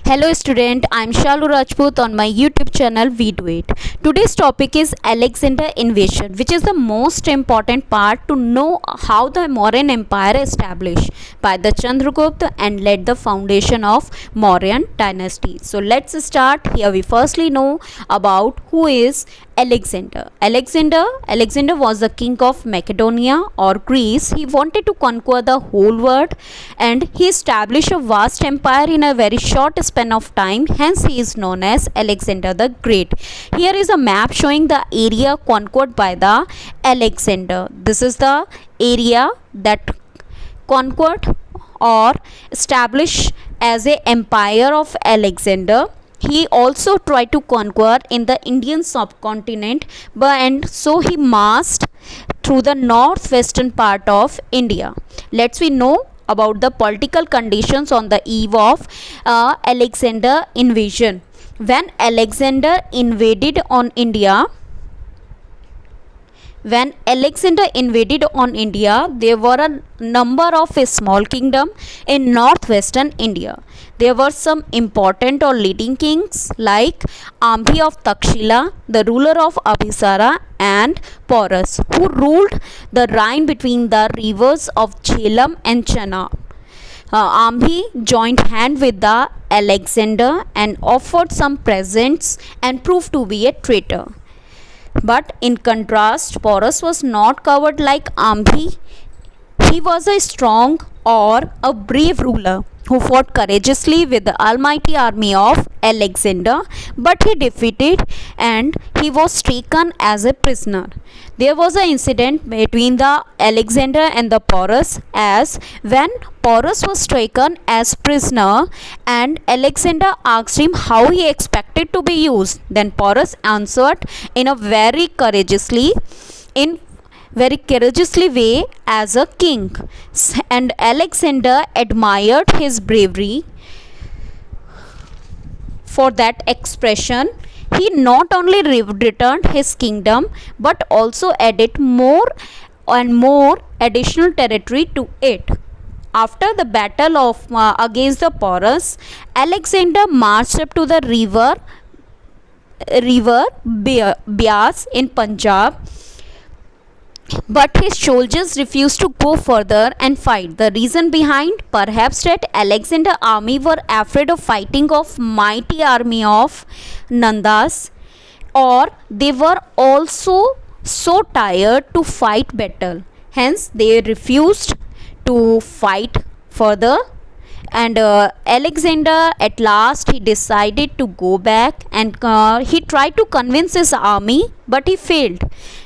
Hello student, I am Shalu Rajput on my YouTube channel We Do It. Today's topic is Alexander invasion, which is the most important part to know how the Mauryan Empire established by the Chandragupta and laid the foundation of Mauryan dynasty. So let's start. Here we firstly know about who is Alexander. Alexander was the king of Macedonia or Greece. He wanted to conquer the whole world and he established a vast empire in a very short span of time. Hence he is known as Alexander the Great. Here is a map showing the area conquered by the Alexander. This is the area that conquered or established as a empire of Alexander. He also tried to conquer in the Indian subcontinent, and so he marched through the northwestern part of India. Let's we know about the political conditions on the eve of Alexander invasion. When Alexander invaded on India, there were a number of small kingdoms in northwestern India. There were some important or leading kings like Ambhi of Takshila, the ruler of Abhisara, and Porus, who ruled the Rhine between the rivers of Jhelum and Chenab. Ambhi joined hand with the Alexander and offered some presents and proved to be a traitor. But in contrast, Porus was not covered like Ambhi. He was a strong or a brave ruler who fought courageously with the almighty army of Alexander, but he defeated and he was taken as a prisoner. There was an incident between the Alexander and the Porus, as when Porus was taken as prisoner and Alexander asked him how he expected to be used. Then Porus answered in a very courageously way as a king, and Alexander admired his bravery. For that expression, he not only returned his kingdom but also added more and more additional territory to it. After the battle of against the Porus, Alexander marched up to the river Bias in Punjab, but his soldiers refused to go further and fight. The reason behind, perhaps that Alexander's army were afraid of fighting of mighty army of Nandas, or they were also so tired to fight battle. Hence they refused to fight further, and Alexander at last he decided to go back, and he tried to convince his army but he failed,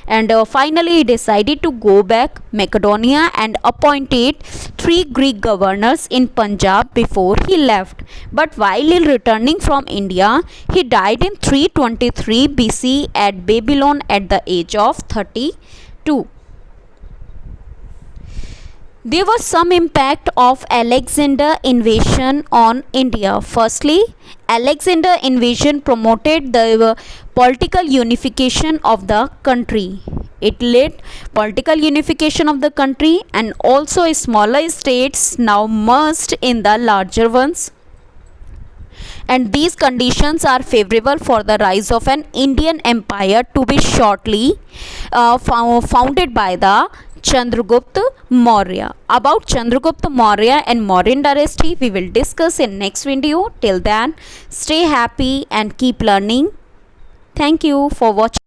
and finally he decided to go back Macedonia and appointed 3 Greek governors in Punjab before he left. But while he returning from India, he died in 323 BC at Babylon at the age of 32. There was some impact of Alexander invasion on India. Firstly, Alexander invasion promoted the political unification of the country. It led political unification of the country, and also smaller states now merged in the larger ones. And these conditions are favorable for the rise of an Indian empire to be shortly founded by the Chandragupta Maurya. About Chandragupta Maurya and Mauryan dynasty we will discuss in next video. Till then, stay happy and keep learning. Thank you for watching.